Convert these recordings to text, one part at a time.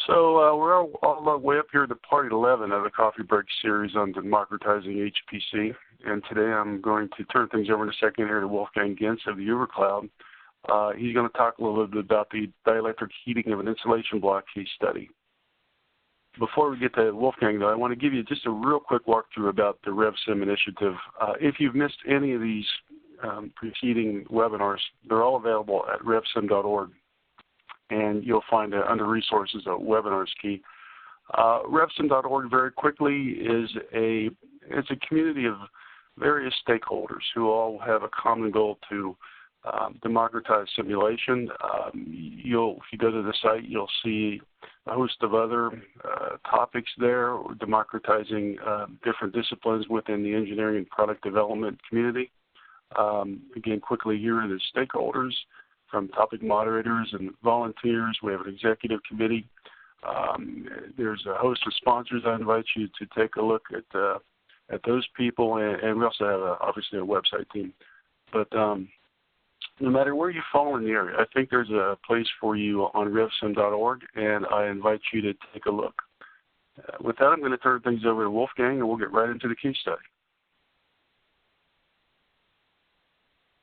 So we're all the way up here to part 11 of the Coffee Break series on democratizing HPC. And today I'm going to turn things over in a second here to Wolfgang Gintz of the Ubercloud. He's going to talk a little bit about the dielectric heating of an insulation block case study. Before we get to Wolfgang, though, I want to give you just a real quick walkthrough about the RevSim initiative. If you've missed any of these preceding webinars, they're all available at revsim.org. And you'll find under resources a webinars key. RevSim.org very quickly it's a community of various stakeholders who all have a common goal to democratize simulation. If you go to the site, you'll see a host of other topics there, democratizing different disciplines within the engineering and product development community. Again, quickly here are the stakeholders, from topic moderators and volunteers. We have an executive committee. There's a host of sponsors. I invite you to take a look at those people, and we also have obviously a website team. But no matter where you fall in the area, I think there's a place for you on revsim.org, and I invite you to take a look. With that, I'm going to turn things over to Wolfgang, and we'll get right into the case study.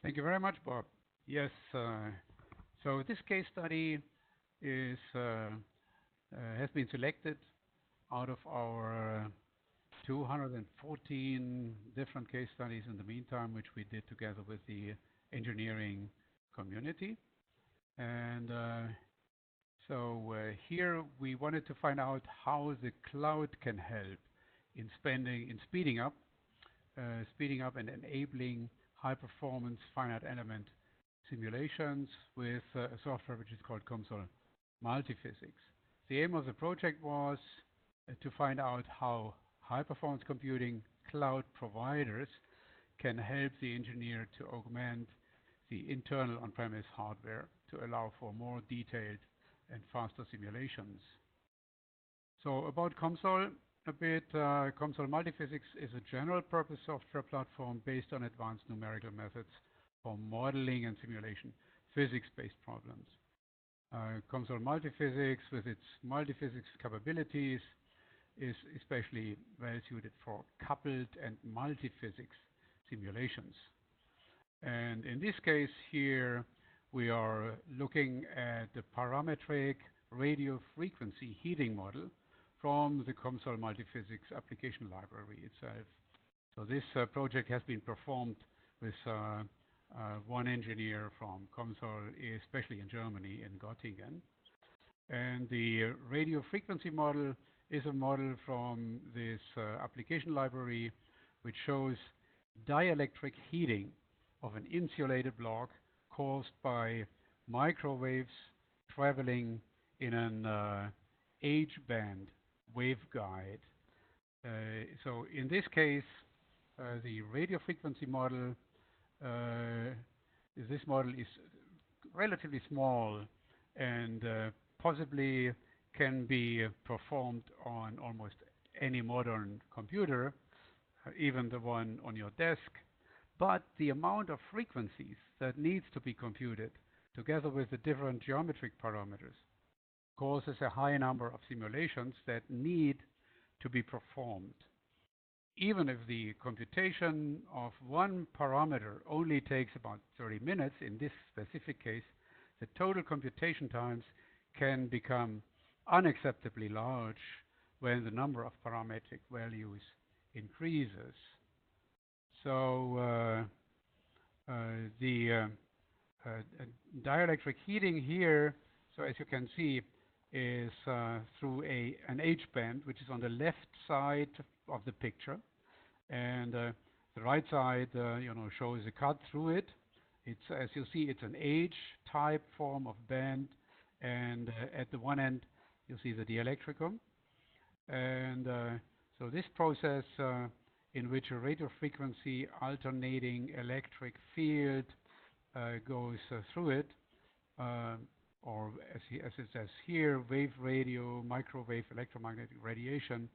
Thank you very much, Bob. Yes, so this case study has been selected out of our 214 different case studies in the meantime, which we did together with the engineering community. And so here we wanted to find out how the cloud can help in speeding up and enabling high-performance finite element simulations with a software which is called COMSOL Multiphysics. The aim of the project was to find out how high-performance computing cloud providers can help the engineer to augment the internal on-premise hardware to allow for more detailed and faster simulations. So about COMSOL a bit, COMSOL Multiphysics is a general-purpose software platform based on advanced numerical methods for modeling and simulation physics-based problems. COMSOL Multiphysics, with its multiphysics capabilities, is especially well suited for coupled and multiphysics simulations. And in this case here, we are looking at the parametric radio frequency heating model from the COMSOL Multiphysics application library itself. So this project has been performed with one engineer from COMSOL, especially in Germany, in Göttingen. And the radio frequency model is a model from this application library which shows dielectric heating of an insulated block caused by microwaves traveling in an H-band waveguide. So in this case, the radio frequency model, this model is relatively small and possibly can be performed on almost any modern computer, even the one on your desk. But the amount of frequencies that needs to be computed, together with the different geometric parameters, causes a high number of simulations that need to be performed. Even if the computation of one parameter only takes about 30 minutes, in this specific case, the total computation times can become unacceptably large when the number of parametric values increases. So the dielectric heating here, so as you can see, is through an H-band, which is on the left side of the picture, and the right side, shows a cut through it. It's, as you see, it's an H-type form of band, and at the one end, you see the dielectricum, and so this process, in which a radio frequency alternating electric field goes through it, or as it says here, wave radio, microwave electromagnetic radiation,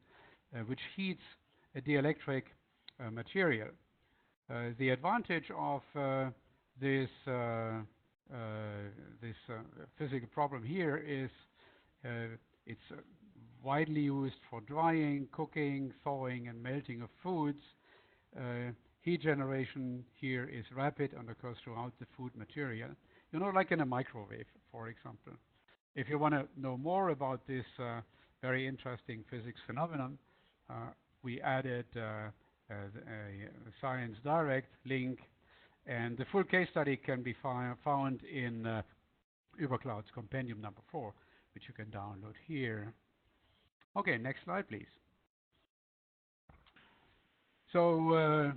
which heats a dielectric material. The advantage of this physical problem here is It's widely used for drying, cooking, thawing, and melting of foods. Heat generation here is rapid and occurs throughout the food material. You know, like in a microwave, for example. If you want to know more about this very interesting physics phenomenon, we added a Science Direct link, and the full case study can be found in UberCloud's Compendium number 4, which you can download here. Okay, next slide, please. So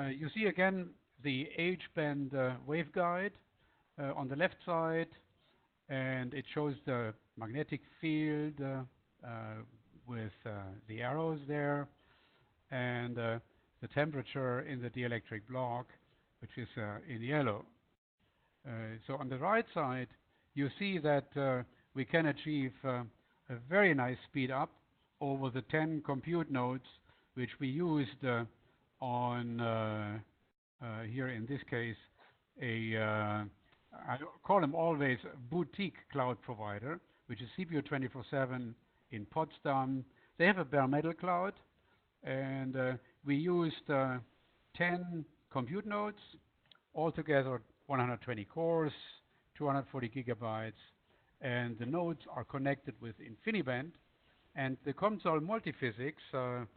you see again the H-band waveguide on the left side, and it shows the magnetic field with the arrows there, and the temperature in the dielectric block, which is in yellow. So on the right side, you see that we can achieve a very nice speed up over the 10 compute nodes, which we used on, here in this case, I call them always a boutique cloud provider, which is CPU 24/7 in Potsdam. They have a bare metal cloud, and we used 10 compute nodes, altogether 120 cores, 240 gigabytes, and the nodes are connected with InfiniBand, and the console multiphysics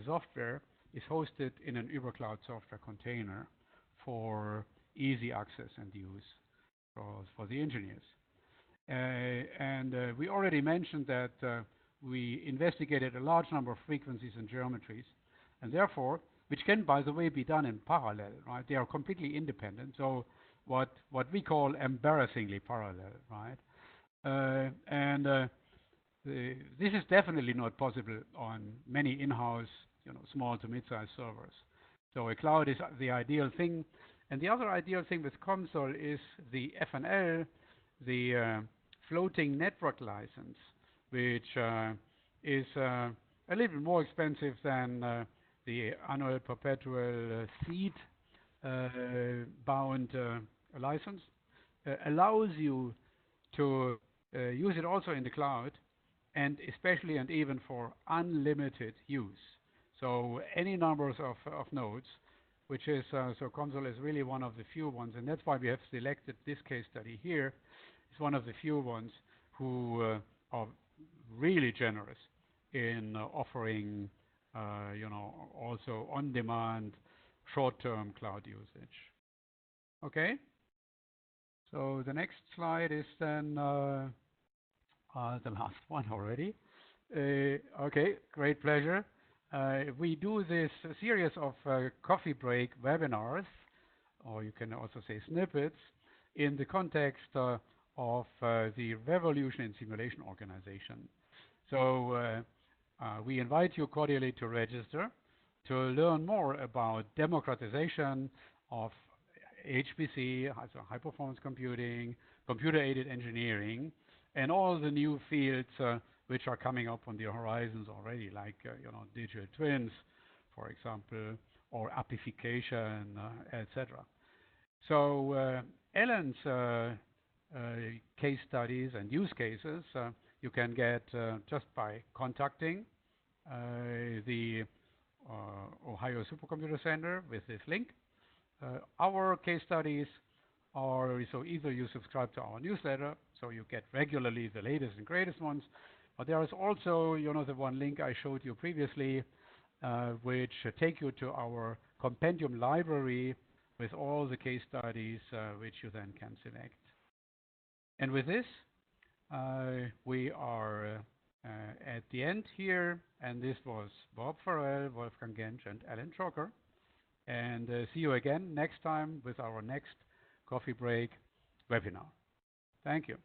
software is hosted in an UberCloud software container for easy access and use for the engineers. And we already mentioned that we investigated a large number of frequencies and geometries, and therefore, which can, by the way, be done in parallel, right? They are completely independent, so what we call embarrassingly parallel, right? This is definitely not possible on many in-house, small to mid-sized servers. So a cloud is the ideal thing. And the other ideal thing with console is the FNL, the floating network license, which is a little more expensive than the annual perpetual seed bound license, allows you to use it also in the cloud, and especially and even for unlimited use. So any numbers of nodes, which is, so console is really one of the few ones, and that's why we have selected this case study here. It's one of the few ones who are really generous in offering, also on-demand, short-term cloud usage. Okay? So the next slide is then the last one already. Okay, great pleasure. We do this series of coffee break webinars, or you can also say snippets, in the context of the Revolution in Simulation organization. So we invite you cordially to register to learn more about democratization of HPC, also high-performance computing, computer-aided engineering, and all the new fields which are coming up on the horizons already, like digital twins, for example, or amplification, etc. So Ellen's case studies and use cases you can get just by contacting the Ohio Supercomputer Center with this link. Our case studies are, so either you subscribe to our newsletter, so you get regularly the latest and greatest ones, but there is also, the one link I showed you previously, which take you to our compendium library with all the case studies, which you then can select. And with this, we are at the end here, and this was Bob Farrell, Wolfgang Gensch, and Alan Trocker. And see you again next time with our next coffee break webinar. Thank you.